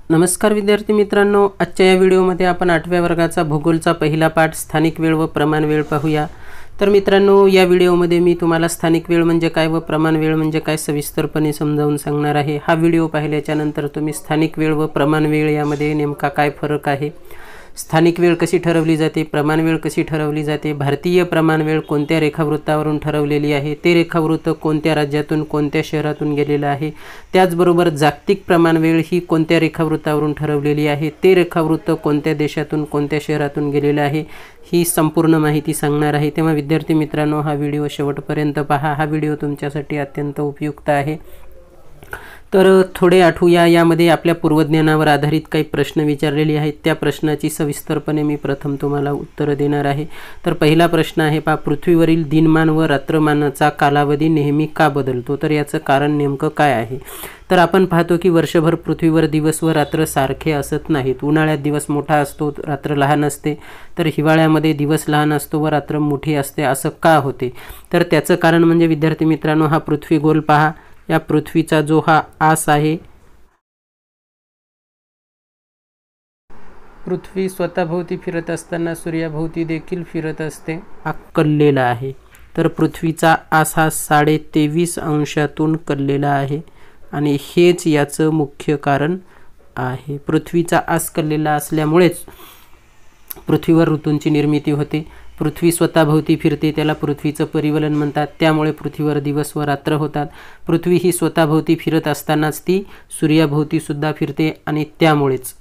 नमस्कार विद्यार्थी मित्रांनो, आजच्या या व्हिडिओमध्ये आपण 8व्या वर्गाचा भूगोलचा पहिला पाठ स्थानिक वेळ व प्रमाण वेळ पाहूया। तर मित्रांनो, या व्हिडिओमध्ये मी तुम्हाला स्थानिक वेळ म्हणजे काय व प्रमाण वेळ म्हणजे काय सविस्तरपणे समजावून सांगणार आहे। हा व्हिडिओ पाहिल्याच्या नंतर तुम्ही स्थानिक वेळ व प्रमाण वेळ यामध्ये नेमका काय फरक आहे, स्थानिक वेळ कशी ठरवली जाते, प्रमाण वेळ कशी ठरवली जाते, भारतीय प्रमाण वेळ कोणत्या रेखावृत्तावरून ठरवलेली आहे, ते रेखावृत्त कोणत्या राज्यातून कोणत्या शहरातून गेलेलं आहे, त्याचबरोबर जागतिक प्रमाण वेळ ही कोणत्या रेखावृत्तावरून ठरवलेली आहे, ते रेखावृत्त कोणत्या देशातून कोणत्या शहरातून गेलेलं आहे, ही संपूर्ण माहिती सांगणार आहे। तेव्हा विद्यार्थी मित्रांनो, हा व्हिडिओ शेवटपर्यंत पहा। हा व्हिडिओ तुमच्यासाठी अत्यंत उपयुक्त आहे। तर थोडे आठवूया, यामध्ये आपल्या पूर्वज्ञानावर आधारित काही प्रश्न विचारलेले आहेत। त्या प्रश्नाची सविस्तरपणे मी प्रथम तुम्हाला उत्तर देणार आहे। तर पहिला प्रश्न आहे पहा, पृथ्वीवरील दिनमान व रात्रमानाचा कालावधी नेहमी का बदलतो? तर याचं कारण नेमकं काय आहे? तर आपण पाहतो की वर्षभर पृथ्वीवर दिवस व रात्र सारखे असत नाहीत। उन्हाळ्यात दिवस मोठा असतो, रात्र लहान असते, तर हिवाळ्यामध्ये दिवस लहान असतो व रात्र मोठी असते। असं का होते? तर त्याचं कारण म्हणजे विद्यार्थी मित्रांनो, हा पृथ्वी गोल पहा, या पृथ्वीचा जो हा आस आहे, पृथ्वी स्वतःभोवती फिरत असताना सूर्याभोवती देखील फिरत असते, कललेला आहे। तर पृथ्वीचा आस हा 23.5 अंशातून कललेला आहे आणि हेच याचं मुख्य कारण आहे। पृथ्वीचा आस कललेला असल्यामुळेच पृथ्वीवर ऋतूंची निर्मिती होते। पृथ्वी स्वतःभोवती फिरते, त्याला पृथ्वीचं परिवलन म्हणतात। त्यामुळे पृथ्वीवर दिवस व रात्र होतात। पृथ्वी ही स्वतःभोवती फिरत असतानाच ती सूर्याभोवती सुद्धा फिरते आणि त्यामुळेच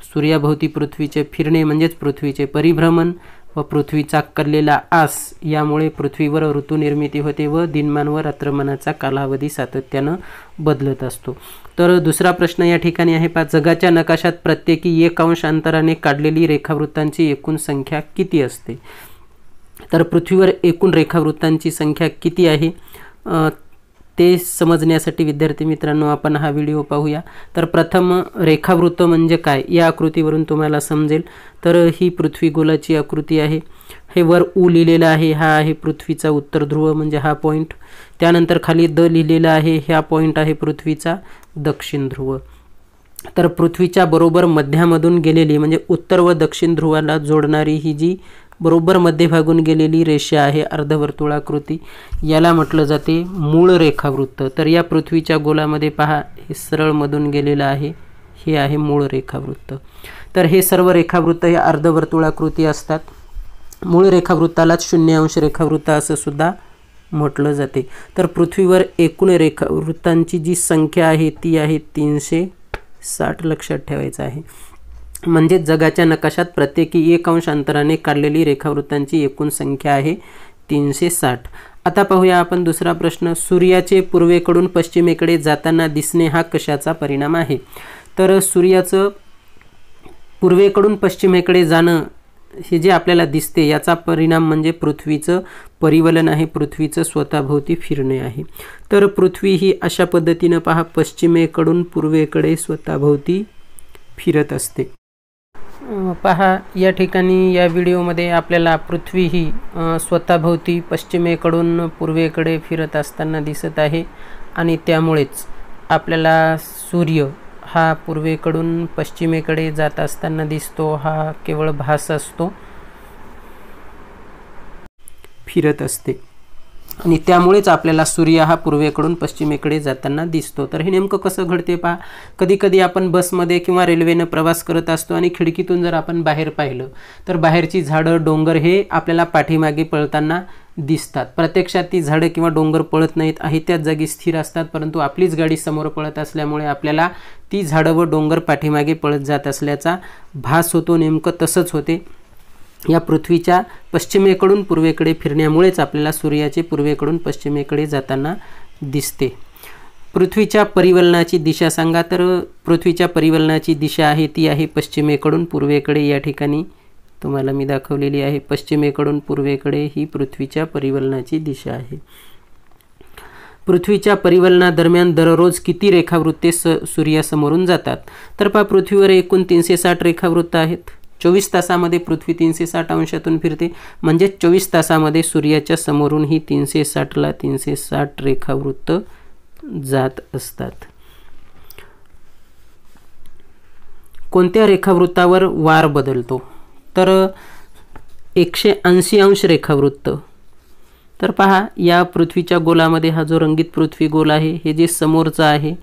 सूर्याभोवती पृथ्वीचे फिरणे म्हणजेच पृथ्वीचे परिभ्रमण व पृथ्वीचा कललेला आस यामुळे पृथ्वीवर ऋतू निर्मिती होते व दिनमान व रात्रमानाचा कालावधी सातत्यानं बदलत असतो। तर दुसरा प्रश्न या ठिकाणी आहे पहा, जगाच्या नकाशात प्रत्येकी 1 अंश अंतराने काढलेली रेखावृत्तांची एकूण संख्या किती असते? तर पृथ्वीवर एकूण रेखावृत्तांची संख्या किती आहे ते समजण्यासाठी विद्यार्थी मित्रांनो आपण हा व्हिडिओ पाहूया। तर प्रथम रेखावृत्त म्हणजे काय या आकृतीवरून तुम्हाला समजेल। तर ही पृथ्वी गोलाची आकृती आहे। हे वर U लिहिलेलं आहे, हा आहे पृथ्वीचा उत्तर ध्रुव म्हणजे हा पॉईंट। त्यानंतर खाली द लिहिलेला आहे, हा पॉईंट आहे पृथ्वीचा दक्षिण ध्रुव। तर पृथ्वीच्या बरोबर मध्यामधून गेलेली म्हणजे उत्तर व दक्षिण ध्रुवाला जोडणारी ही जी बरोबर मध्यभागून गेलेली रेषा आहे अर्धवर्तुळाकृती, याला म्हटलं जाते मूळ रेखावृत्त। तर या पृथ्वीच्या गोलामध्ये पहा, हे सरळ मधून गेलेलं आहे, हे आहे मूळ रेखावृत्त। तर हे सर्व रेखावृत्त हे अर्धवर्तुळाकृती असतात। मूळ रेखावृत्तालाच 0 अंश रेखावृत्त असं सुद्धा म्हटलं जाते। तर पृथ्वीवर एकूण रेखावृत्तांची जी संख्या आहे ती आहे 360, लक्षात ठेवायचं आहे। म्हणजे जगाच्या नकाशात प्रत्येकी 1 अंश अंतराने काढलेली रेखावृत्तांची एकूण संख्या आहे 360। आता पाहूया आपण दुसरा प्रश्न, सूर्याचे पूर्वेकडून पश्चिमेकडे जाताना दिसणे हा कशाचा परिणाम आहे? तर सूर्याचं पूर्वेकडून पश्चिमेकडे जाणं हे जे आपल्याला दिसते याचा परिणाम म्हणजे पृथ्वीचं परिवलन आहे, पृथ्वीचं स्वतःभोवती फिरणे आहे। तर पृथ्वी ही अशा पद्धतीनं पहा, पश्चिमेकडून पूर्वेकडे स्वतःभोवती फिरत असते। पहा, या ठिकाणी या व्हिडिओमध्ये आपल्याला पृथ्वी ही स्वतःभोवती पश्चिमेकडून पूर्वेकडे फिरत असताना दिसत आहे आणि त्यामुळेच आपल्याला सूर्य हा पूर्वेकडून पश्चिमेकडे जात असताना दिसतो। हा केवळ भास असतो, फिरत असते आणि त्यामुळेच आपल्याला सूर्य हा पूर्वेकडून पश्चिमेकडे जाताना दिसतो। तर हे नेमकं कसं घडते पहा, कधी कधी आपण बसमध्ये किंवा रेल्वेनं प्रवास करत असतो आणि खिडकीतून जर आपण बाहेर पाहिलं तर बाहेरची झाडं डोंगर हे आपल्याला पाठीमागे पळताना दिसतात। प्रत्यक्षात ती झाडं किंवा डोंगर पळत नाहीत, आहे त्याच जागी स्थिर असतात, परंतु आपलीच गाडी समोर पळत असल्यामुळे आपल्याला ती झाडं व डोंगर पाठीमागे पळत जात असल्याचा भास होतो। नेमकं तसंच होते। या पृथ्वीच्या पश्चिमेकडून पूर्वेकडे फिरण्यामुळेच आपल्याला सूर्याचे पूर्वेकडून पश्चिमेकडे जाताना दिसते। पृथ्वीच्या परिवलनाची दिशा सांगा? तर पृथ्वीच्या परिवलनाची दिशा आहे ती आहे पश्चिमेकडून पूर्वेकडे। या ठिकाणी तुम्हाला मी दाखवलेली आहे, पश्चिमेकडून पूर्वेकडे ही पृथ्वीच्या परिवलनाची दिशा आहे। पृथ्वीच्या परिवलनादरम्यान दररोज किती रेखावृत्ते सूर्यासमोरून जातात? तर पहा, पृथ्वीवर एकूण 360 रेखावृत्त आहेत। 24 तासामध्ये पृथ्वी 360 अंशातून फिरते, म्हणजे 24 तासामध्ये सूर्याच्या समोरून ही 360ला 360 रेखावृत्त जात असतात। कोणत्या रेखावृत्तावर वार बदलतो? तर 180 अंश रेखावृत्त. तर पहा, या पृथ्वीच्या गोलामध्ये हा जो रंगीत पृथ्वी गोल आहे, हे जे समोरचं आहे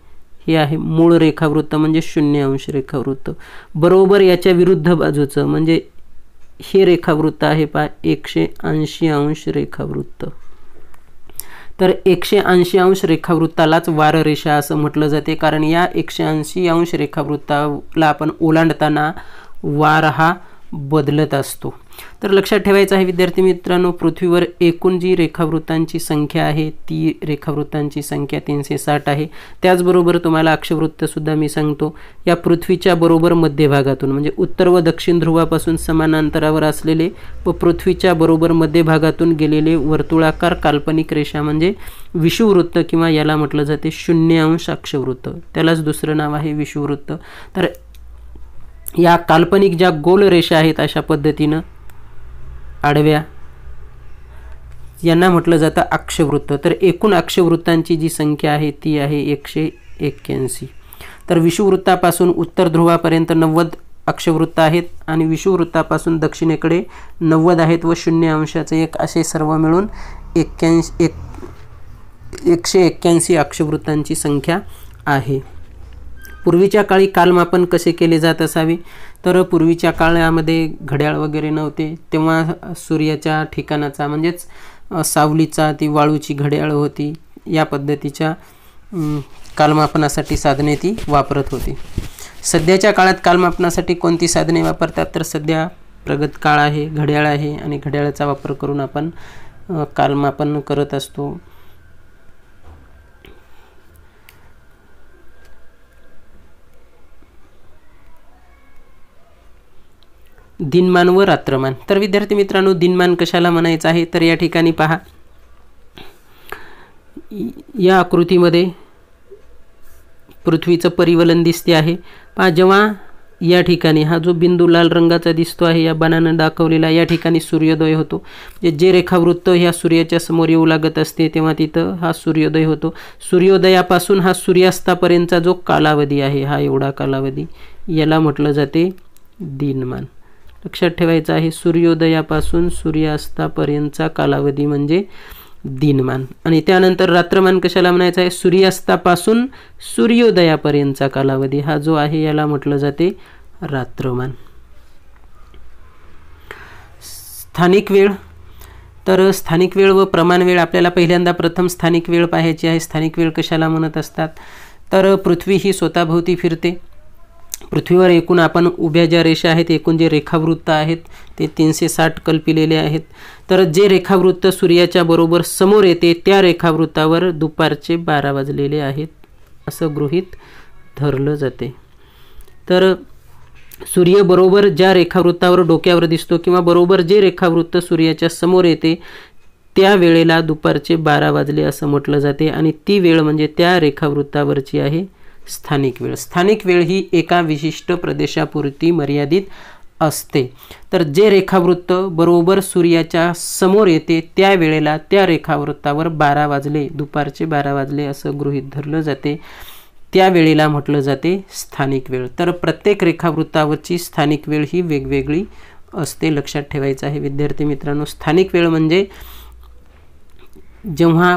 हे आहे मूळ रेखावृत्त म्हणजे 0 अंश रेखावृत्त. बरोबर याच्या विरुद्ध बाजूचं म्हणजे हे रेखावृत्त आहे पहा 180 अंश रेखावृत्त. तर 180 अंश रेखावृत्तालाच वाररेषा असं म्हटलं जाते, कारण या 180 अंश रेखावृत्ताला आपण ओलांडताना वार हा बदलत असतो. तर लक्षात ठेवायचं आहे विद्यार्थी मित्रांनो, पृथ्वीवर एकूण जी रेखावृत्तांची संख्या आहे ती रेखावृत्तांची संख्या 360 आहे. त्याचबरोबर तुम्हाला अक्षवृत्तसुद्धा मी सांगतो. या पृथ्वीच्या बरोबर मध्यभागातून म्हणजे उत्तर व दक्षिण ध्रुवापासून समान अंतरावर असलेले व पृथ्वीच्या बरोबर मध्यभागातून गेलेले वर्तुळाकार काल्पनिक रेषा म्हणजे विषुववृत्त किंवा याला म्हटलं जाते 0 अंश अक्षवृत्त. त्यालाच दुसरं नाव आहे विषुववृत्त. तर या काल्पनिक ज्या गोल रेषा आहेत अशा पद्धतीनं आडव्या, यांना म्हटलं जातं अक्षवृत्त. तर एकूण अक्षवृत्तांची जी संख्या आहे ती आहे 181. तर विषुववृत्तापासून उत्तर ध्रुवापर्यंत 90 अक्षवृत्त आहेत आणि विषुववृत्तापासून दक्षिणेकडे 90 आहेत व 0 अंशाचे एक असे सर्व मिळून 181 अक्षवृत्तांची संख्या आहे. पूर्वीच्या काळी कालमापन कसे केले जात असावे? तर पूर्वीच्या काळामध्ये घड्याळ वगैरे नव्हते, तेव्हा सूर्याच्या ठिकाणाचा म्हणजेच सावलीचा ती वाळूची घड्याळ होती. या पद्धतीच्या कालमापनासाठी साधने ती वापरत होती. सध्याच्या काळात कालमापनासाठी कोणती साधने वापरतात? तर सध्या प्रगत काळ आहे, घड्याळ आहे आणि घड्याळाचा वापर करून आपण कालमापन करत असतो. दिनमान व रात्रमान. तर विद्यार्थी मित्रांनो, दिनमान कशाला म्हणायचं आहे? तर या ठिकाणी पहा, या आकृतीमध्ये पृथ्वीचं परिवलन दिसते आहे. पहा, जेव्हा या ठिकाणी हा जो बिंदू लाल रंगाचा दिसतो आहे या बाणानं दाखवलेला, या ठिकाणी सूर्योदय होतो. म्हणजे जे रेखावृत्त ह्या सूर्याच्या समोर येऊ लागत असते तेव्हा तिथं हा सूर्योदय होतो. सूर्योदयापासून हा सूर्यास्तापर्यंतचा जो कालावधी आहे, हा एवढा कालावधी, याला म्हटलं जाते दिनमान. लक्षात ठेवायचं आहे, सूर्योदयापासून सूर्यास्तापर्यंतचा कालावधी म्हणजे दिनमान. आणि त्यानंतर रात्रमान कशाला म्हणायचं आहे? सूर्यास्तापासून सूर्योदयापर्यंतचा कालावधी हा जो आहे याला म्हटलं जाते रात्रमान. स्थानिक वेळ. तर स्थानिक वेळ व प्रमाण वेळ. आपल्याला पहिल्यांदा प्रथम स्थानिक वेळ पाहायची आहे. स्थानिक वेळ कशाला म्हणत असतात? तर पृथ्वी ही स्वतःभोवती फिरते. पृथ्वीवर एकूण आपण उभ्या ज्या रेषा आहेत, एकूण जे रेखावृत्त आहेत ते 360 कल्पिलेले आहेत. तर जे रेखावृत्त सूर्याच्या बरोबर समोर येते त्या रेखावृत्तावर दुपारचे 12 वाजलेले आहेत असं गृहीत धरलं जाते. तर सूर्य बरोबर ज्या रेखावृत्तावर डोक्यावर दिसतो किंवा बरोबर जे रेखावृत्त सूर्याच्या समोर येते त्या वेळेला दुपारचे 12 वाजले असं म्हटलं जाते आणि ती वेळ म्हणजे त्या रेखावृत्तावरची आहे स्थानिक वेळ. स्थानिक वेळ ही एका विशिष्ट प्रदेशापुरती मर्यादित असते. तर जे रेखावृत्त बरोबर सूर्याच्या समोर येते त्या वेळेला त्या रेखावृत्तावर 12 वाजले, दुपारचे 12 वाजले असं गृहीत धरलं जाते. त्या वेळेला म्हटलं जाते स्थानिक वेळ. तर प्रत्येक रेखावृत्तावरची स्थानिक वेळ ही वेगवेगळी असते. लक्षात ठेवायचं आहे विद्यार्थी मित्रांनो. स्थानिक वेळ म्हणजे जेव्हा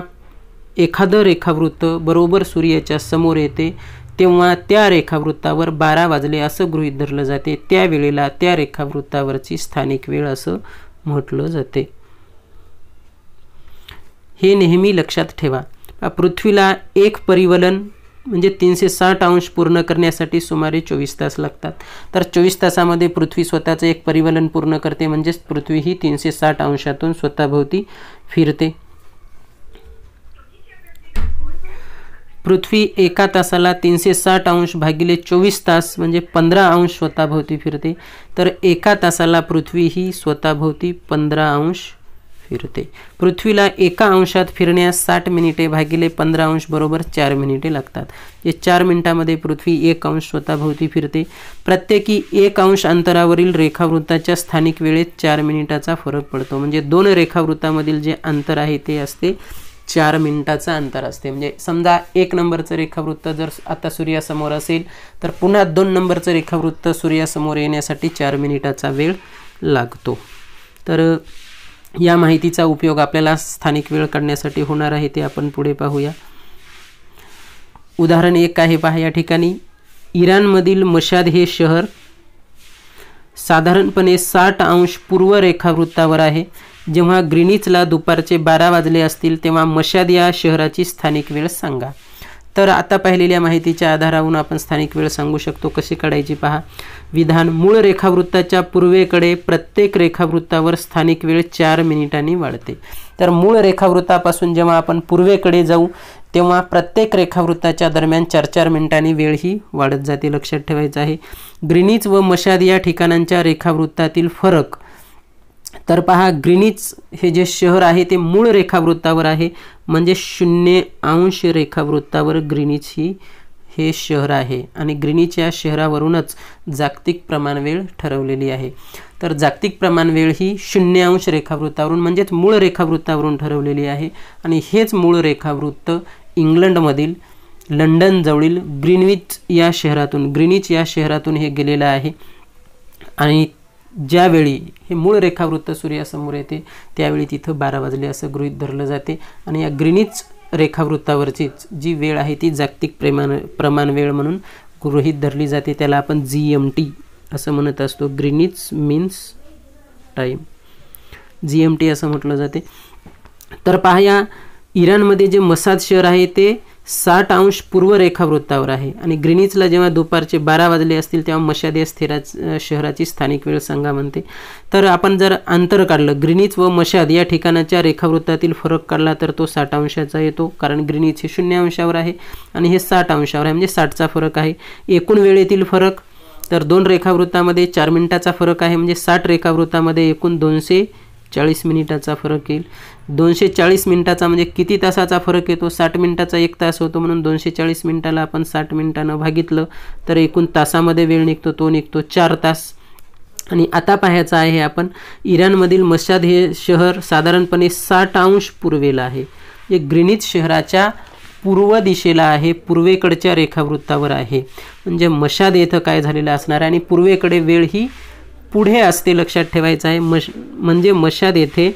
एखादं रेखावृत्त बरोबर सूर्याच्या समोर येते तेव्हा त्या रेखावृत्तावर 12 वाजले असं गृहीत धरलं जाते. त्या वेळेला त्या रेखावृत्तावरची स्थानिक वेळ असं म्हटलं जाते. हे नेहमी लक्षात ठेवा. पृथ्वीला एक परिवलन म्हणजे 360 अंश पूर्ण करण्यासाठी सुमारे 24 तास लागतात. तर 24 तासामध्ये पृथ्वी स्वतःचं एक परिवलन पूर्ण करते, म्हणजेच पृथ्वी ही 360 अंशातून स्वतःभोवती फिरते. पृथ्वी एका तासाला 360 अंश भागिले 24 तास म्हणजे 15 अंश स्वतःभोवती फिरते. तर एका तासाला पृथ्वी ही स्वतःभोवती 15 अंश फिरते. पृथ्वीला एका अंशात फिरण्यास 60 मिनिटे भागिले 15 अंश बरोबर 4 मिनिटे लागतात. हे 4 मिनिटांमध्ये पृथ्वी 1 अंश स्वतःभोवती फिरते. प्रत्येकी 1 अंश अंतरावरील रेखावृत्ताच्या स्थानिक वेळेत 4 मिनिटाचा फरक पडतो. म्हणजे 2 रेखावृत्तामधील जे अंतर आहे ते असते 4 मिनिटाचं अंतर असते. म्हणजे समजा 1 नंबरचं रेखावृत्त जर आता सूर्यासमोर असेल तर पुन्हा 2 नंबरचं रेखावृत्त सूर्यासमोर येण्यासाठी 4 मिनिटाचा वेळ लागतो. तर या माहितीचा उपयोग आपल्याला स्थानिक वेळ काढण्यासाठी होणार आहे, ते आपण पुढे पाहूया. उदाहरण 1 आहे पहा या ठिकाणी. इराणमधील मशाद हे शहर साधारणपणे 60 अंश पूर्व रेखावृत्तावर आहे. जेव्हा ग्रीनिचला दुपारचे 12 वाजले असतील तेव्हा मशाद या शहराची स्थानिक वेळ सांगा. तर आता पाहिलेल्या माहितीच्या आधारावरून आपण स्थानिक वेळ सांगू शकतो. कशी काढायची पहा. विधान. मूळ रेखावृत्ताच्या पूर्वेकडे प्रत्येक रेखावृत्तावर स्थानिक वेळ 4 मिनिटांनी वाढते. तर मूळ रेखावृत्तापासून जेव्हा आपण पूर्वेकडे जाऊ तेव्हा प्रत्येक रेखावृत्ताच्या दरम्यान 4-4 मिनिटांनी वेळ ही वाढत जाते, लक्षात ठेवायचं आहे. ग्रीनिच व मशाद या ठिकाणांच्या रेखावृत्तातील फरक. तर पहा, ग्रीनिच हे जे शहर आहे ते मूळ रेखावृत्तावर आहे, म्हणजे 0 अंश रेखावृत्तावर ग्रीनिच हे शहर आहे आणि ग्रीनिच या शहरावरूनच जागतिक प्रमाणवेळ ठरवलेली आहे. तर जागतिक प्रमाणवेळ ही 0 अंश रेखावृत्तावरून म्हणजेच मूळ रेखावृत्तावरून ठरवलेली आहे आणि हेच मूळ रेखावृत्त इंग्लंडमधील लंडन जवळील ग्रीनिच या शहरातून हे गेलेलं आहे. आणि ज्यावेळी हे मूळ रेखावृत्त सूर्यासमोर येते त्यावेळी तिथं 12 वाजले असं गृहीत धरलं जाते आणि या ग्रीनिच रेखावृत्तावरचीच जी वेळ आहे ती जागतिक प्रमाणवेळ म्हणून गृहीत धरली जाते. त्याला आपण GMT असं म्हणत असतो. ग्रीनिच मीन्स टाईम, GMT असं म्हटलं जाते. तर पहा, या इराणमध्ये जे मसाद शहर आहे ते 60 अंश पूर्व रेखावृत्तावर आहे आणि ग्रीनिचला जेव्हा दुपारचे 12 वाजले असतील तेव्हा मशाद या शहराची स्थानिक वेळ सांगा म्हणते. तर आपण जर अंतर काढलं, ग्रीनिच व मशाद या ठिकाणाच्या रेखावृत्तातील फरक काढला तर तो 60 अंशाचा येतो, कारण ग्रीनिच हे 0 अंशावर आहे आणि हे 60 अंशावर आहे, म्हणजे 60चा फरक आहे. एकूण वेळेतील फरक, तर 2 रेखावृत्तामध्ये 4 मिनिटाचा फरक आहे, म्हणजे 60 रेखावृत्तामध्ये एकूण 240 मिनिटाचा फरक येईल. 240 मिनिटाचा म्हणजे किती तासाचा फरक येतो? 60 मिनिटाचा 1 तास होतो, म्हणून 240 मिनिटाला आपण 60 मिनिटानं भागितलं तर एकूण तासामध्ये वेळ निघतो, तो निघतो 4 तास. आणि आता पाहायचं आहे आपण, इराणमधील मशाद हे शहर साधारणपणे 60 अंश पूर्वेला आहे. हे ग्रीनिच शहराच्या पूर्व दिशेला आहे, पूर्वेकडच्या रेखावृत्तावर आहे. म्हणजे मशाद येथे काय झालेलं असणार आहे आणि पूर्वेकडे वेळ ही पुढे असते, लक्षात ठेवायचं आहे. म्हणजे मशाद येथे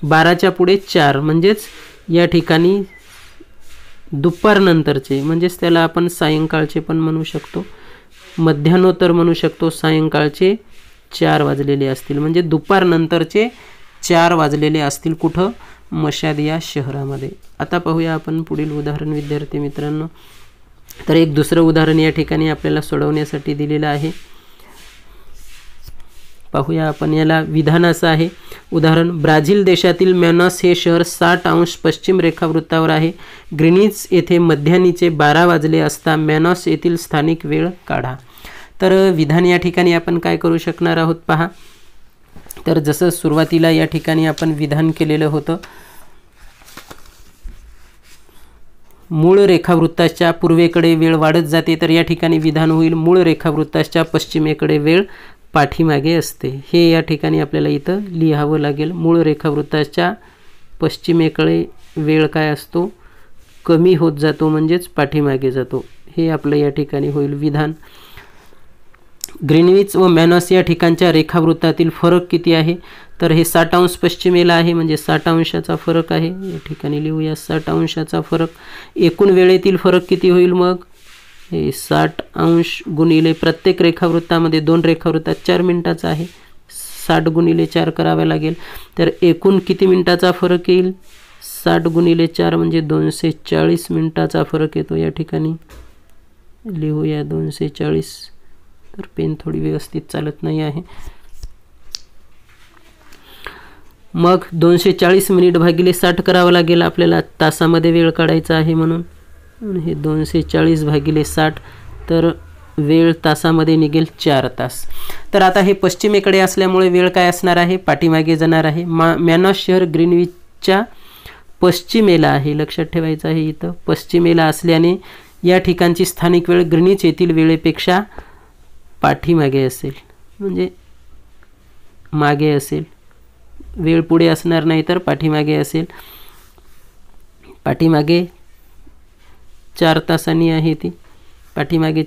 12च्या पुढे 4, म्हणजेच या ठिकाणी दुपारनंतरचे, म्हणजेच त्याला आपण सायंकाळचे पण म्हणू शकतो, मध्यान्होत्तर म्हणू शकतो. सायंकाळचे 4 वाजलेले असतील, म्हणजे दुपारनंतरचे 4 वाजलेले असतील. कुठं? मशाद या शहरामध्ये. आता पाहूया आपण पुढील उदाहरण विद्यार्थी मित्रांनो. तर एक दुसरं उदाहरण या ठिकाणी आपल्याला सोडवण्यासाठी दिलेलं आहे. पाहूया आपण. याला विधान असं आहे. उदाहरण. ब्राझील देशातील मॅनॉस हे शहर 60 अंश पश्चिम रेखावृत्तावर आहे. ग्रीनिच येथे मध्यान्हीचे 12 वाजले असता मॅनॉस येथील स्थानिक वेळ काढा. तर विधान या ठिकाणी आपण काय करू शकणार आहोत पहा. तर जसं सुरुवातीला या ठिकाणी आपण विधान केलेलं होतं, मूळ रेखावृत्ताच्या पूर्वेकडे वेळ वाढत जाते, तर या ठिकाणी विधान होईल मूळ रेखावृत्ताच्या पश्चिमेकडे वेळ पाठीमागे असते. हे या ठिकाणी आपल्याला इथं लिहावं लागेल. मूळ रेखावृत्ताच्या पश्चिमेकडे वेळ काय असतो? कमी होत जातो, म्हणजेच पाठीमागे जातो. हे आपलं या ठिकाणी होईल विधान. ग्रीनविच व मॅनॉस या ठिकाणच्या रेखावृत्तातील फरक किती आहे? तर हे 60 अंश पश्चिमेला आहे, म्हणजे 60 अंशाचा फरक आहे. या ठिकाणी लिहूया 60 अंशाचा फरक. एकूण वेळेतील फरक किती होईल मग? हे 60 अंश गुणिले प्रत्येक रेखावृत्तामध्ये 2 रेखावृत्तात 4 मिनिटाचा आहे, 60 गुणिले 4 करावे लागेल. तर एकूण किती मिनिटाचा फरक येईल? 60 गुणिले 4 म्हणजे 240 मिनिटाचा फरक येतो. या ठिकाणी लिहूया 240. तर पेन थोडी व्यवस्थित चालत नाही आहे. मग 240 मिनिट भागिले 60 करावं लागेल आपल्याला, तासामध्ये वेळ काढायचा आहे म्हणून. हे 240 भागिले 60, तर वेळ तासामध्ये निघेल 4 तास. तर आता हे पश्चिमेकडे असल्यामुळे वेळ काय असणार आहे? पाठीमागे जाणार आहे. मॅनॉस शहर ग्रीनविचच्या पश्चिमेला आहे, लक्षात ठेवायचं आहे. इथं पश्चिमेला असल्याने या ठिकाणची स्थानिक वेळ ग्रीनिच येथील वेळेपेक्षा पाठीमागे असेल, म्हणजे मागे असेल. वेळ पुढे असणार नाही तर पाठीमागे असेल. पाठीमागे 4 तासांनी आहे, ती पाठीमागे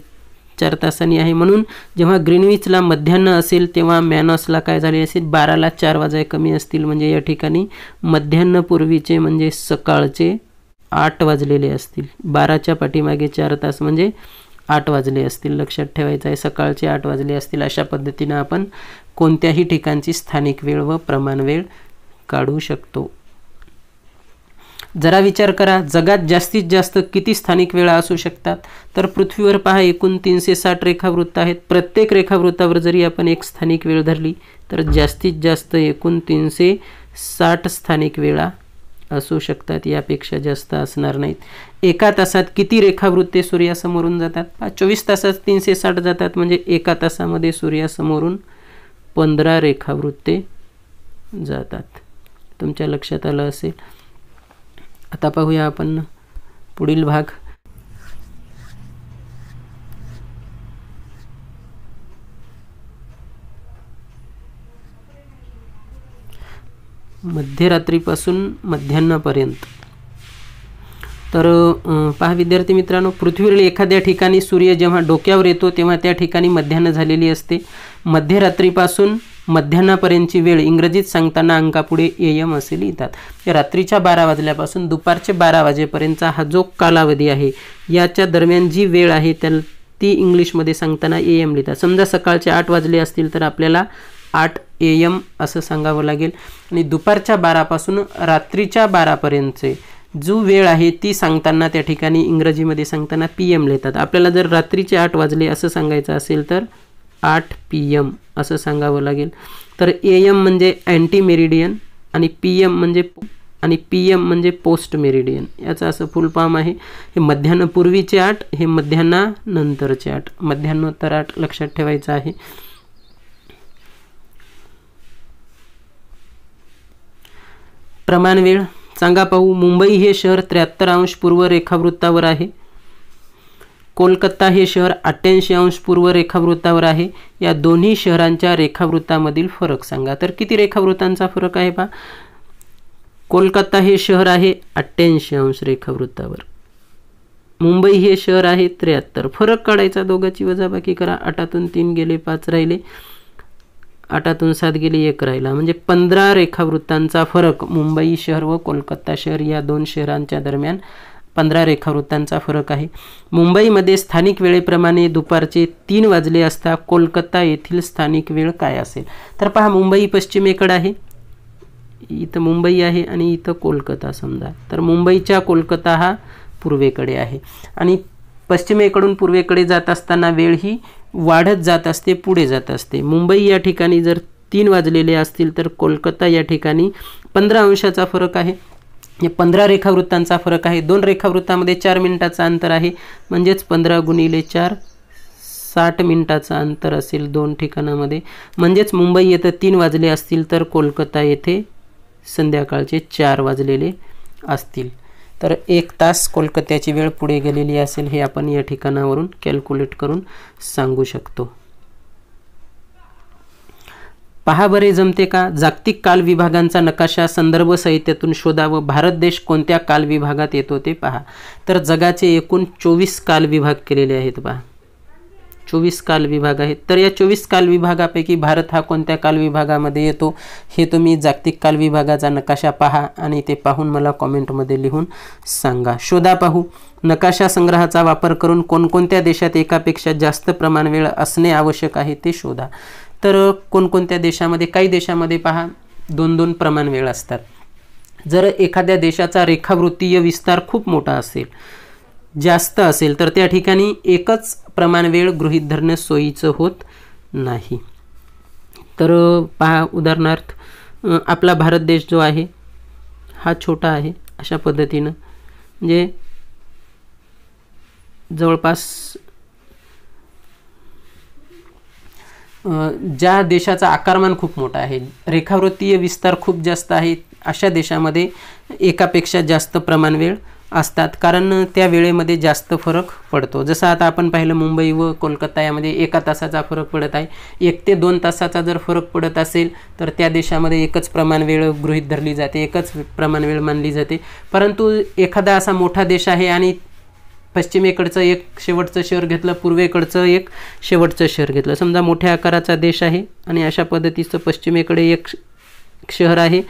4 तासांनी आहे. म्हणून जेव्हा ग्रीनविचला मध्यान्ह असेल तेव्हा मॅनॉसला काय झाले असेल, 12ला 4 वाजाय कमी असतील. म्हणजे या ठिकाणी मध्यान्हपूर्वीचे म्हणजे सकाळचे 8 वाजलेले असतील. 12च्या पाठीमागे 4 तास म्हणजे 8 वाजले असतील. लक्षात ठेवायचं आहे, सकाळचे 8 वाजले असतील. अशा पद्धतीनं आपण कोणत्याही ठिकाणची स्थानिक वेळ व प्रमाण वेळ काढू शकतो. जरा विचार करा, जगात जास्तीत जास्त किती स्थानिक वेळा असू शकतात? तर पृथ्वीवर पहा एकूण 360 रेखावृत्त आहेत. प्रत्येक रेखावृत्तावर जरी आपण एक स्थानिक वेळ धरली तर जास्तीत जास्त एकूण 360 स्थानिक वेळा असू शकतात, यापेक्षा जास्त असणार नाहीत. एका तासात किती रेखावृत्ते सूर्यासमोरून जातात? 24 तासात 360 जातात, म्हणजे एका तासामध्ये सूर्यासमोरून 15 रेखावृत्ते जातात. तुमच्या लक्षात आलं असेल. आता पाहूया आपण पुढील भाग. मध्यरात्रीपासून मध्यान्हपर्यंत. तर पहा विद्यार्थी मित्रांनो, पृथ्वीवरील एखाद्या ठिकाणी सूर्य जेव्हा डोक्यावर येतो तेव्हा त्या ठिकाणी मध्यान्ह झालेली असते. मध्यरात्रीपासून मध्यान्हापर्यंतची वेळ इंग्रजीत सांगताना अंकापुढे AM असे लिहितात. रात्रीच्या 12 वाजल्यापासून दुपारचे 12 वाजेपर्यंतचा हा जो कालावधी आहे, याच्या दरम्यान जी वेळ आहे ती इंग्लिशमध्ये सांगताना AM लिहितात. समजा सकाळचे 8 वाजले असतील तर आपल्याला 8 AM असं सांगावं लागेल. आणि दुपारच्या 12 पासून रात्रीच्या 12 पर्यंतचे जो वेळ आहे ती सांगताना त्या ठिकाणी इंग्रजीमध्ये सांगताना PM लिहितात. आपल्याला जर रात्रीचे 8 वाजले असं सांगायचं असेल तर 8 PM असं सांगावं लागेल. तर AM म्हणजे अँटी मेरिडियन आणि PM म्हणजे पोस्ट मेरिडियन, याचं असं फुल फॉर्म आहे. हे मध्यान्हपूर्वीचे 8, हे मध्यान्हानंतरचे 8, मध्यान्होत्तर 8 लक्षात ठेवायचं आहे. प्रमाण वेळ सांगा पाहू. मुंबई हे शहर 73 अंश पूर्व रेखावृत्तावर आहे. कोलकाता हे शहर 88 अंश पूर्व रेखावृत्तावर आहे. या दोन्ही शहरांच्या रेखावृत्तामधील फरक सांगा. तर किती रेखावृत्तांचा फरक आहे पहा. कोलकाता हे शहर आहे 88 अंश रेखावृत्तावर. मुंबई हे शहर आहे 73. फरक काढायचा, दोघांची वजाबाकी करा. 8तून 3 गेले 5 राहिले, 8तून 7 गेले 1 राहिला. म्हणजे 15 रेखावृत्तांचा फरक मुंबई शहर व कोलकाता शहर या दोन शहरांच्या दरम्यान 15 रेखावृत्तांचा फरक आहे. मुंबईमध्ये स्थानिक वेळेप्रमाणे दुपारचे 3 वाजले असता कोलकाता येथील स्थानिक वेळ काय असेल? तर पहा, मुंबई पश्चिमेकडे आहे, इथं मुंबई आहे आणि इथं कोलकाता समजा. तर मुंबईच्या कोलकाता हा पूर्वेकडे आहे आणि पश्चिमेकडून पूर्वेकडे जात असताना वेळ ही वाढत जात असते, पुढे जात असते. मुंबई या ठिकाणी जर 3 वाजलेले असतील तर कोलकाता या ठिकाणी 15 अंशाचा फरक आहे. 15 रेखावृत्तांचा फरक आहे. 2 रेखावृत्तामध्ये 4 मिनिटाचं अंतर आहे, म्हणजेच 15 गुणिले 4 60 मिनिटाचं अंतर असेल 2 ठिकाणामध्ये. म्हणजेच मुंबई येथे 3 वाजले असतील तर कोलकाता येथे संध्याकाळचे 4 वाजलेले असतील. तर 1 तास कोलकात्याची वेळ पुढे गेलेली असेल, हे आपण या ठिकाणावरून कॅल्क्युलेट करून सांगू शकतो. पहा बरे जमते का? जागतिक काल विभागांचा नकाशा संदर्भ संहितेतून शोधा व भारत देश कोणत्या काल विभागात येतो ते पहा. तर जगाचे एकूण 24 काल विभाग केलेले आहेत. पहा, 24 काल विभाग आहेत. तर या 24 काल विभागापैकी भारत हा कोणत्या काल विभागामध्ये येतो हे तुम्ही जागतिक काल विभागाचा नकाशा पहा आणि ते पाहून मला कॉमेंटमध्ये लिहून सांगा. शोधा पाहू. नकाशा संग्रहाचा वापर करून कोणकोणत्या देशात एकापेक्षा जास्त प्रमाण वेळ असणे आवश्यक आहे ते शोधा. तर कोणकोणत्या देशामध्ये, काही देशामध्ये पहा 2-2 प्रमाण वेळ असतात. जर एखाद्या देशाचा रेखावृत्तीय विस्तार खूप मोठा असेल, जास्त असेल, तर त्या ठिकाणी एकच प्रमाण वेळ गृहीत धरणे सोयीचं होत नाही. तर पहा, उदाहरणार्थ आपला भारत देश जो आहे हा छोटा आहे. अशा पद्धतीनं म्हणजे जवळपास ज्या देशाचा आकारमान खूप मोठा आहे, रेखावृत्तीय विस्तार खूप जास्त आहे, अशा देशामध्ये एकापेक्षा जास्त प्रमाण वेळ असतात, कारण त्या वेळेमध्ये जास्त फरक पडतो. जसं आता आपण पाहिलं मुंबई व कोलकाता यामध्ये 1 तासाचा फरक पडत आहे. 1 ते 2 तासाचा जर फरक पडत असेल तर त्या देशामध्ये एकच प्रमाण वेळ गृहीत धरली जाते, एकच प्रमाण वेळ मानली जाते. परंतु एखादा असा मोठा देश आहे आणि पश्चिमेकडचं एक शेवटचं शहर घेतलं, पूर्वेकडचं एक शेवटचं शहर घेतलं. समजा मोठ्या आकाराचा देश आहे आणि अशा पद्धतीचं पश्चिमेकडे एक शहर आहे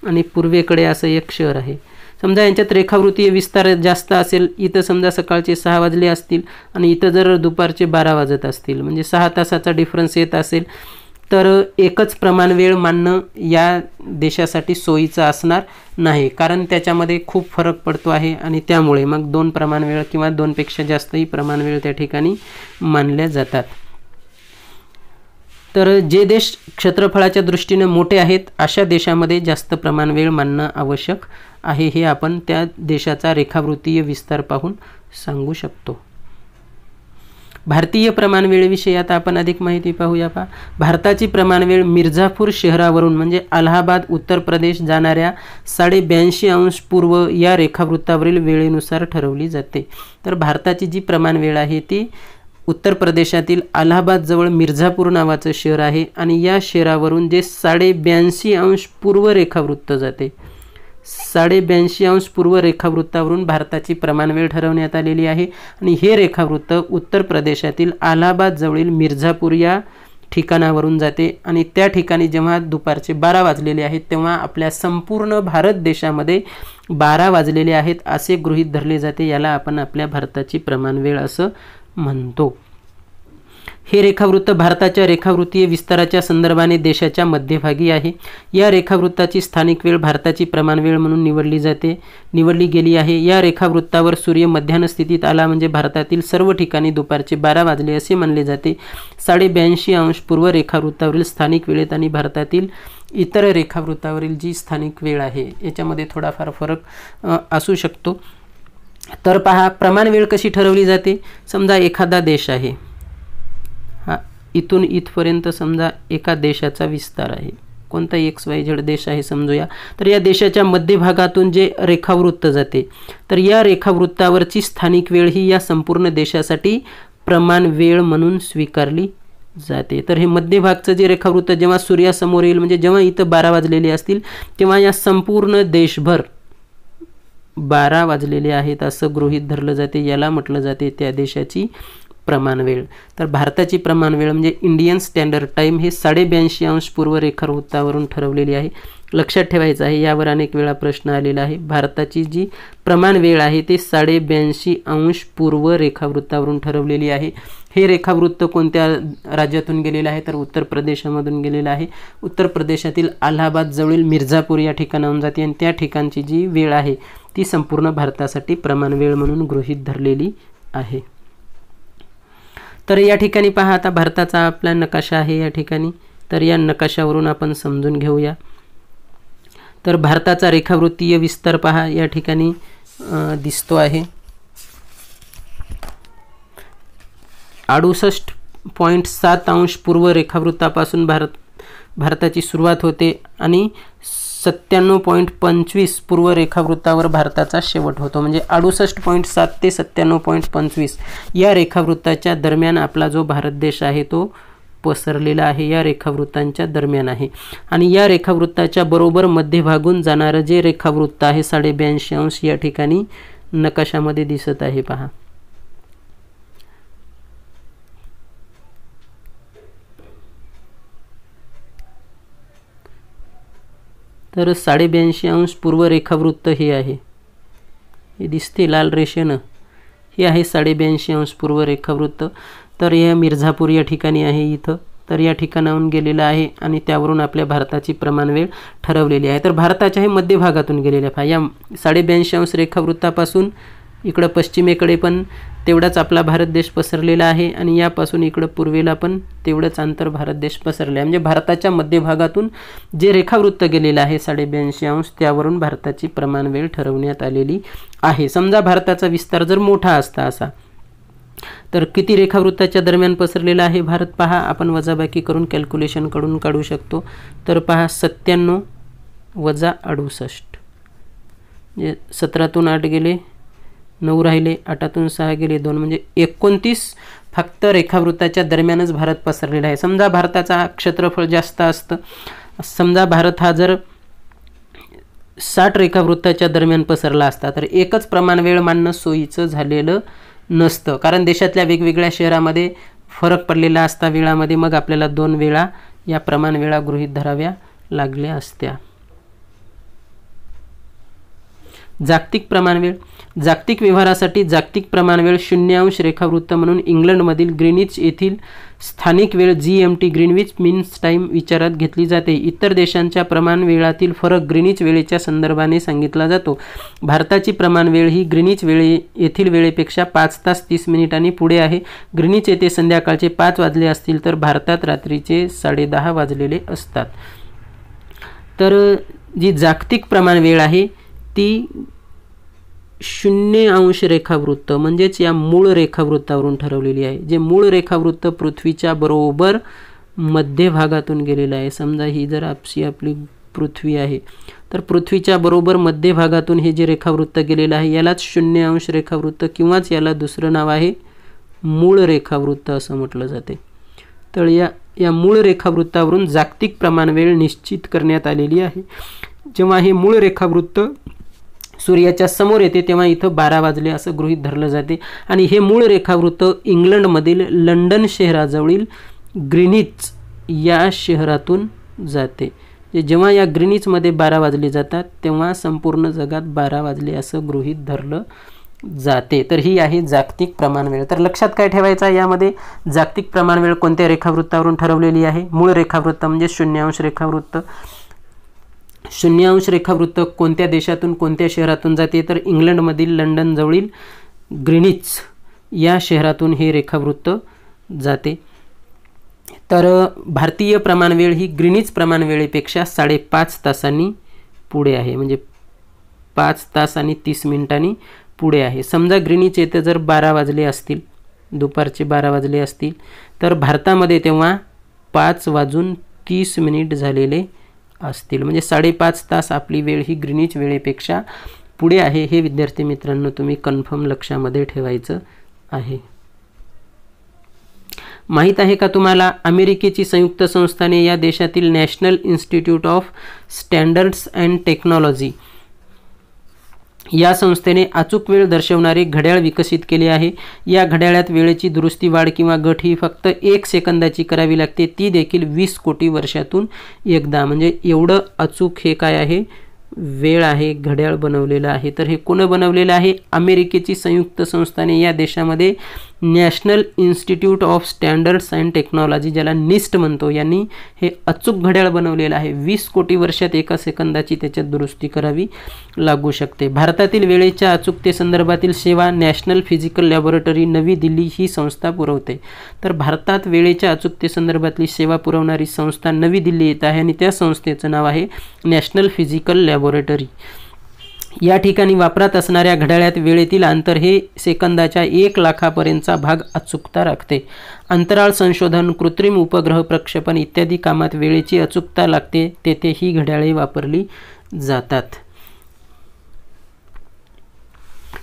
आणि पूर्वेकडे असं एक शहर आहे. समजा यांच्यात रेखावृत्तीय विस्तार जास्त असेल. इथं समजा सकाळचे 6 वाजले असतील आणि इथं जर दुपारचे 12 वाजत असतील, म्हणजे 6 तासाचा डिफरन्स येत असेल, तर एकच प्रमाण वेळ मानणं या देशासाठी सोयीचं असणार नाही, कारण त्याच्यामध्ये खूप फरक पडतो आहे आणि त्यामुळे मग 2 प्रमाण वेळ किंवा 2 पेक्षा जास्तही प्रमाण वेळ त्या ठिकाणी मानल्या जातात. तर जे देश क्षेत्रफळाच्या दृष्टीने मोठे आहेत अशा देशामध्ये जास्त प्रमाण वेळ मानणं आवश्यक आहे, हे आपण त्या देशाचा रेखावृत्तीय विस्तार पाहून सांगू शकतो. भारतीय प्रमाणवेळेविषयी आता आपण अधिक माहिती पाहूया. भारताची प्रमाणवेळ मिर्झापूर शहरावरून म्हणजे अलाहाबाद उत्तर प्रदेश जाणाऱ्या 82.5 पूर्व या रेखावृत्तावरील वेळेनुसार ठरवली जाते. तर भारताची जी प्रमाणवेळ आहे ती उत्तर प्रदेशातील अलाहाबाद जवळ मिर्झापूर नावाचं शहर आहे आणि या शहरावरून जे 82.5 पूर्व रेखावृत्त जाते, 82.5 पूर्व रेखावृत्तावरून भारताची प्रमाणवेळ ठरवण्यात आलेली आहे. आणि हे रेखावृत्त उत्तर प्रदेशातील अलाहाबाद जवळील मिर्झापूर या ठिकाणावरून जाते आणि त्या ठिकाणी जेव्हा दुपारचे 12 वाजलेले आहेत तेव्हा आपल्या संपूर्ण भारत देशामध्ये 12 वाजलेले आहेत असे गृहीत धरले जाते. याला आपण आपल्या भारताची प्रमाणवेळ असं म्हणतो. हे रेखावृत्त भारताच्या रेखावृत्तीय विस्ताराच्या संदर्भाने देशाच्या मध्यभागी आहे. या रेखावृत्ताची स्थानिक वेळ भारताची प्रमाणवेळ म्हणून निवडली गेली आहे. या रेखावृत्तावर सूर्य मध्यान्ह स्थितीत आला म्हणजे भारतातील सर्व ठिकाणी दुपारचे 12 वाजले असे मानले जाते. 82.5 पूर्व रेखावृत्तावरील स्थानिक वेळेत आणि भारतातील इतर रेखावृत्तावरील जी स्थानिक वेळ आहे याच्यामध्ये थोडाफार फरक असू शकतो. तर पहा, प्रमाणवेळ कशी ठरवली जाते. समजा एखादा देश आहे, इथून इथपर्यंत समजा एका देशाचा विस्तार आहे, कोणता XYZ देश आहे समजूया. तर या देशाच्या मध्यभागातून जे रेखावृत्त जाते तर या रेखावृत्तावरची स्थानिक वेळ ही या संपूर्ण देशासाठी प्रमाण वेळ म्हणून स्वीकारली जाते. तर हे मध्यभागचं जे रेखावृत्त जेव्हा सूर्यासमोर येईल म्हणजे जेव्हा इथं 12 वाजलेले असतील तेव्हा या संपूर्ण देशभर 12 वाजलेले आहेत असं गृहीत धरलं जाते. याला म्हटलं जाते त्या देशाची प्रमाणवेळ. तर भारताची प्रमाणवेळ म्हणजे इंडियन स्टँडर्ड टाईम हे 82.5 पूर्व रेखावृत्तावरून ठरवलेली आहे. लक्षात ठेवायचं आहे, यावर अनेक वेळा प्रश्न आलेला आहे. भारताची जी प्रमाणवेळ आहे ते 82.5 पूर्व रेखावृत्तावरून ठरवलेली आहे. हे रेखावृत्त कोणत्या राज्यातून गेलेलं आहे तर उत्तर प्रदेशामधून गेलेलं आहे. उत्तर प्रदेशातील अलाहाबाद जवळील मिर्झापूर या ठिकाणाहून जाते आणि त्या ठिकाणची जी वेळ आहे ती संपूर्ण भारतासाठी प्रमाणवेळ म्हणून गृहीत धरलेली आहे. तर या ठिकाणी पहा, आता भारताचा आपला नकाशा आहे या ठिकाणी. तर या नकाशावरून आपण समजून घेऊया. तर भारताचा रेखावृत्तीय विस्तार पहा या ठिकाणी दिसतो आहे. 68.7 पूर्व रेखावृत्तापासून भारताची सुरुवात होते आणि 97.25 पूर्व रेखावृत्तावर भारताचा शेवट होतो. म्हणजे 68.7 ते 97.25 या रेखावृत्ताच्या दरम्यान आपला जो भारत देश आहे तो पसरलेला आहे. या रेखावृत्तांच्या दरम्यान आहे आणि या रेखावृत्ताच्या बरोबर मध्यभागून जाणारं जे रेखावृत्त आहे 82.5 या ठिकाणी नकाशामध्ये दिसत आहे पहा. तर 82.5 पूर्व रेखावृत्त हे आहे, हे दिसते लाल रेषेनं, हे आहे 82.5 पूर्व रेखावृत्त. तर हे मिर्झापूर या ठिकाणी आहे इथं. तर या ठिकाणाहून गेलेलं आहे आणि त्यावरून आपल्या भारताची प्रमाणवेळ ठरवलेली आहे. तर भारताच्या हे मध्यभागातून गेलेलं आहे. या 82.5 रेखावृत्तापासून इकडं पश्चिमेकडे पण तेवढाच आपला भारत देश पसरलेला आहे आणि यापासून इकडं पूर्वेला पण तेवढंच अंतर भारत देश पसरले आहे. म्हणजे भारताच्या मध्यभागातून जे रेखावृत्त गेलेलं आहे 82.5 त्यावरून भारताची प्रमाणवेळ ठरवण्यात आलेली आहे. समजा भारताचा विस्तार जर मोठा असता असा तर किती रेखावृत्ताच्या दरम्यान पसरलेला आहे भारत पहा. आपण वजाबाकी करून कॅल्क्युलेशन कडून काढू शकतो. तर पहा 97 - 68 म्हणजे 17तून 8 गेले 9 राहिले, 8तून 6 गेले 2, म्हणजे 29 फक्त रेखावृत्ताच्या दरम्यानच भारत पसरलेला आहे. समजा भारताचा क्षेत्रफळ जास्त असतं, समजा भारत हा जर 60 रेखावृत्ताच्या दरम्यान पसरला असता तर एकच प्रमाण वेळ मानणं सोयीचं झालेलं नसतं, कारण देशातल्या वेगवेगळ्या शहरामध्ये फरक पडलेला असता वेळामध्ये, मग आपल्याला 2 वेळा या प्रमाण वेळा गृहीत धराव्या लागल्या असत्या. जागतिक प्रमाणवेळ. जागतिक व्यवहारासाठी जागतिक प्रमाणवेळ 0° रेखावृत्त म्हणून इंग्लंडमधील ग्रीनिच येथील स्थानिक वेळ GMT ग्रीनविच मीन्स टाईम विचारात घेतली जाते. इतर देशांच्या प्रमाणवेळातील फरक ग्रीनिच वेळेच्या संदर्भाने सांगितला जातो. भारताची प्रमाणवेळ ही ग्रीनिच येथील वेळेपेक्षा 5 तास 30 मिनिटांनी पुढे आहे. ग्रीनिच येथे संध्याकाळचे 5 वाजले असतील तर भारतात रात्रीचे 10:30 वाजलेले असतात. तर जी जागतिक प्रमाणवेळ आहे ती 0° रेखावृत्त म्हणजेच या मूळ रेखावृत्तावरून ठरवलेली आहे. जे मूळ रेखावृत्त पृथ्वीच्या बरोबर मध्यभागातून गेलेलं आहे. समजा ही जर आपली पृथ्वी आहे तर पृथ्वीच्या बरोबर मध्यभागातून हे जे रेखावृत्त गेलेलं आहे यालाच 0° रेखावृत्त किंवाच याला दुसरं नाव आहे मूळ रेखावृत्त असं म्हटलं जाते. तर या मूळ रेखावृत्तावरून जागतिक प्रमाणवेळ निश्चित करण्यात आलेली आहे. जेव्हा हे मूळ रेखावृत्त सूर्याच्या समोर येते तेव्हा इथं 12 वाजले असं गृहीत धरलं जाते. आणि हे मूळ रेखावृत्त इंग्लंडमधील लंडन शहराजवळील ग्रीनिच या शहरातून जाते. जेव्हा या ग्रीनिचमध्ये 12 वाजले जातात तेव्हा संपूर्ण जगात 12 वाजले असं गृहीत धरलं जाते. तर ही आहे जागतिक प्रमाणवेळ. तर लक्षात काय ठेवायचं यामध्ये, जागतिक प्रमाणवेळ कोणत्या रेखावृत्तावरून ठरवलेली आहे? मूळ रेखावृत्त म्हणजे 0° रेखावृत्त. 0° रेखावृत्त कोणत्या देशातून कोणत्या शहरातून जाते? तर इंग्लंडमधील लंडन जवळील ग्रीनिच या शहरातून हे रेखावृत्त जाते. तर भारतीय प्रमाणवेळ ही ग्रीनिच प्रमाणवेळेपेक्षा 5.5 तासांनी पुढे आहे, म्हणजे 5 तास आणि 30 मिनिटांनी पुढे आहे. समजा ग्रीनिच येथे जर 12 वाजले असतील, दुपारचे 12 वाजले असतील, तर भारतामध्ये तेव्हा 5:30 झालेले असतील, म्हणजे 5.5 तास आपली वेळ ही ग्रीनिच वेळेपेक्षा पुढे आहे. हे विद्यार्थी मित्रांनो तुम्ही कन्फर्म लक्षामध्ये ठेवायचं आहे. माहीत आहे का तुम्हाला, अमेरिकेची संयुक्त संस्थाने या देशातील national institute of standards and technology या संस्थेने अचूक वेळ दर्शवणारे घड्याळ विकसित केले आहे. या घड्याळात वेळेची दुरुस्ती, वाढ किंवा घट ही फक्त 1 सेकंदाची करावी लागते, ती देखील 20 कोटी वर्षातून एकदा. म्हणजे एवढं अचूक हे काय आहे, वेळ आहे, घड्याळ बनवलेलं आहे. तर हे कोण बनवलेलं आहे? अमेरिकेची संयुक्त संस्थाने या देशामध्ये national institute of standards and technology, ज्याला निस्ट म्हणतो, यांनी हे अचूक घड्याळ बनवलेलं आहे. 20 कोटी वर्षात 1 सेकंदाची त्याच्यात दुरुस्ती करावी लागू शकते. भारतातील वेळेच्या अचूकतेसंदर्भातील सेवा नॅशनल फिजिकल लॅबोरेटरी नवी दिल्ली ही संस्था पुरवते. तर भारतात वेळेच्या अचूकतेसंदर्भातली सेवा पुरवणारी संस्था नवी दिल्ली येत आहे आणि त्या संस्थेचं नाव आहे नॅशनल फिजिकल लॅबोरेटरी. या ठिकाणी वापरात असणाऱ्या घड्याळात वेळेतील अंतर हे सेकंदाच्या 1 लाखापर्यंतचा भाग अचूकता राखते. अंतराळ संशोधन, कृत्रिम उपग्रह प्रक्षेपण इत्यादी कामात वेळेची अचूकता लागते, तेथे ही घड्याळे वापरली जातात.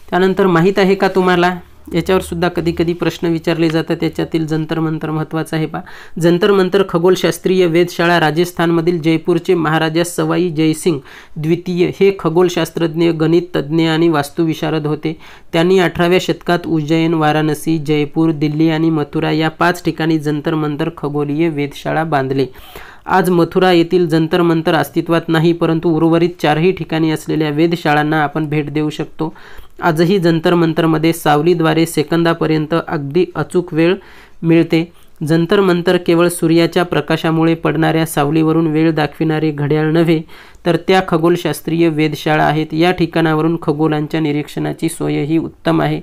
त्यानंतर माहीत आहे का तुम्हाला, याच्यावर सुद्धा कधी कधी प्रश्न विचारले जातात, त्याच्यातील जंतर मंतर महत्त्वाचं आहे पहा. जंतर मंतर खगोलशास्त्रीय वेधशाळा राजस्थानमधील जयपूरचे महाराजा सवाई जयसिंग द्वितीय हे खगोलशास्त्रज्ञ, गणित तज्ज्ञ आणि वास्तुविशारद होते. त्यांनी 18व्या शतकात उज्जैन, वाराणसी, जयपूर, दिल्ली आणि मथुरा या 5 ठिकाणी जंतर मंतर खगोलीय वेधशाळा बांधले. आज मथुरा येथील जंतर मंतर अस्तित्वात नाही, परंतु उर्वरित 4ही ठिकाणी असलेल्या वेधशाळांना आपण भेट देऊ शकतो. आजही जंतर मंतरमध्ये सावलीद्वारे सेकंदापर्यंत अगदी अचूक वेळ मिळते. जंतर मंतर केवळ सूर्याच्या प्रकाशामुळे पडणाऱ्या सावलीवरून वेळ दाखविणारे घड्याळ नव्हे, तर त्या खगोलशास्त्रीय वेधशाळा आहेत. या ठिकाणावरून खगोलांच्या निरीक्षणाची सोयही उत्तम आहे.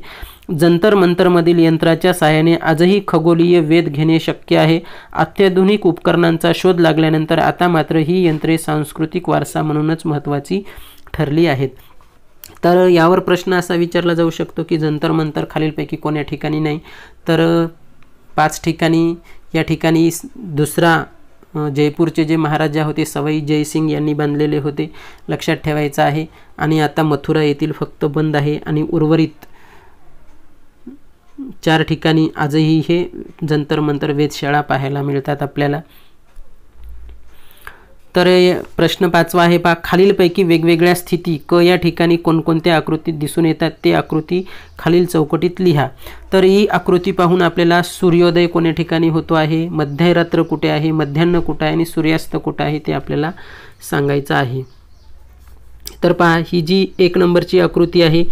जंतर मंतरमधील यंत्राच्या सहाय्याने आजही खगोलीय वेध घेणे शक्य आहे. अत्याधुनिक उपकरणांचा शोध लागल्यानंतर आता मात्र ही यंत्रे सांस्कृतिक वारसा म्हणूनच महत्त्वाची ठरली आहेत. तर यावर प्रश्न असा विचारला जाऊ शकतो की जंतर मंतर खालीलपैकी कोण्या ठिकाणी नाही? तर 5 ठिकाणी. या ठिकाणी दुसरा जयपूरचे जे महाराजा होते सवाई जयसिंग यांनी बांधलेले होते, लक्षात ठेवायचं आहे. आणि आता मथुरा येथील फक्त बंद आहे आणि उर्वरित 4 ठिकाणी आजही हे जंतर मंतर वेधशाळा पाहायला मिळतात आपल्याला। तर प्रश्न 5वा आहे पहा, खालीलपैकी वेगवेगळ्या स्थिती क या ठिकाणी कोणकोणत्या आकृतीत दिसून येतात ते आकृती खालील चौकटीत लिहा। तर ही आकृती पाहून आपल्याला सूर्योदय कोण्या ठिकाणी होतो आहे, मध्यरात्र कुठे आहे, मध्यान्ह कुठे आहे आणि सूर्यास्त कुठे आहे ते आपल्याला सांगायचं आहे। तर पहा ही जी 1 नंबरची आकृती आहे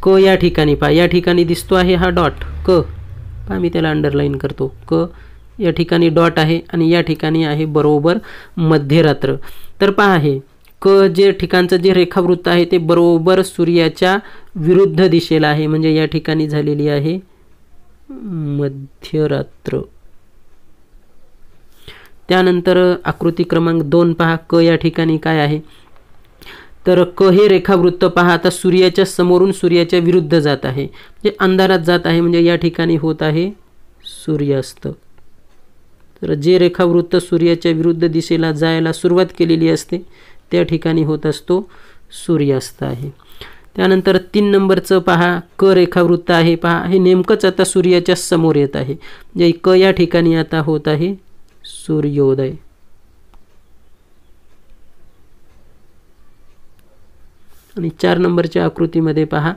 क या ठिकाणी पहा, या ठिकाणी दिसतो आहे हा डॉट क, पहा मी त्याला अंडरलाईन करतो, क या ठिकाणी डॉट आहे आणि या ठिकाणी आहे बरोबर मध्यरात्र। तर पहा हे क जे ठिकाणचं जे रेखावृत्त आहे ते बरोबर सूर्याच्या विरुद्ध दिशेला आहे, म्हणजे या ठिकाणी झालेली आहे मध्यरात्र। त्यानंतर आकृती क्रमांक 2 पहा, क या ठिकाणी काय आहे, तर क हे रेखावृत्त पहा आता सूर्याच्या समोरून सूर्याच्या विरुद्ध जात आहे, म्हणजे अंधारात जात आहे, म्हणजे या ठिकाणी होत आहे सूर्यास्त। तर जे रेखावृत्त सूर्याच्या विरुद्ध दिशेला जायला सुरुवात केलेली असते त्या ठिकाणी होत असतो सूर्यास्त आहे। त्यानंतर 3 नंबरचं पहा, क रेखावृत्त आहे पहा, हे नेमकंच आता सूर्याच्या समोर येत आहे, म्हणजे क या ठिकाणी आता होत आहे सूर्योदय। आणि 4 नंबरच्या आकृतीमध्ये पहा,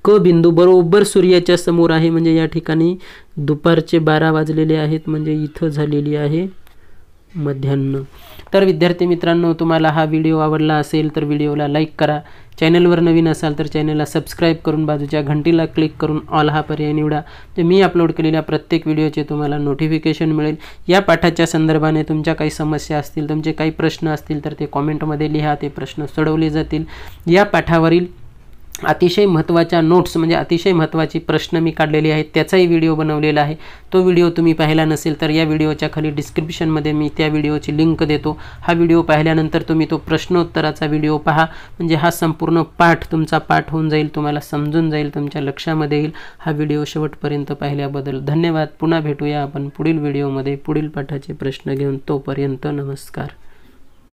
क बिंदू बरोबर सूर्याच्या समोर आहे, म्हणजे या ठिकाणी दुपारचे 12 वाजलेले आहेत, म्हणजे इथं झालेली आहे मध्यान्ह। तर विद्यार्थी मित्रांनो, तुम्हाला हा व्हिडिओ आवडला असेल तर व्हिडिओला लाईक करा, चॅनलवर नवीन असाल तर चॅनलला सबस्क्राईब करून बाजूच्या घंटीला क्लिक करून ऑल हा पर्याय निवडा, तर मी अपलोड केलेल्या प्रत्येक व्हिडिओचे तुम्हाला नोटिफिकेशन मिळेल। या पाठाच्या संदर्भाने तुमच्या काही समस्या असतील, तुमचे काही प्रश्न असतील तर ते कॉमेंटमध्ये लिहा, ते प्रश्न सोडवले जातील। या पाठावरील अतिशय महत्त्वाच्या नोट्स म्हणजे अतिशय महत्त्वाची प्रश्न मी काढलेले आहेत, त्याचाही व्हिडिओ बनवलेला आहे। तो व्हिडिओ तुम्ही पाहिला नसेल तर या व्हिडिओच्या खाली डिस्क्रिप्शनमध्ये मी त्या व्हिडिओची लिंक देतो। हा व्हिडिओ पाहिल्यानंतर तुम्ही तो प्रश्नोत्तराचा व्हिडिओ पहा, म्हणजे हा संपूर्ण पाठ तुमचा पाठ होऊन जाईल, तुम्हाला समजून जाईल, तुमच्या लक्षामध्ये येईल। हा व्हिडिओ शेवटपर्यंत पाहिल्याबद्दल धन्यवाद। पुन्हा भेटूया आपण पुढील व्हिडिओमध्ये पुढील पाठाचे प्रश्न घेऊन, तोपर्यंत नमस्कार।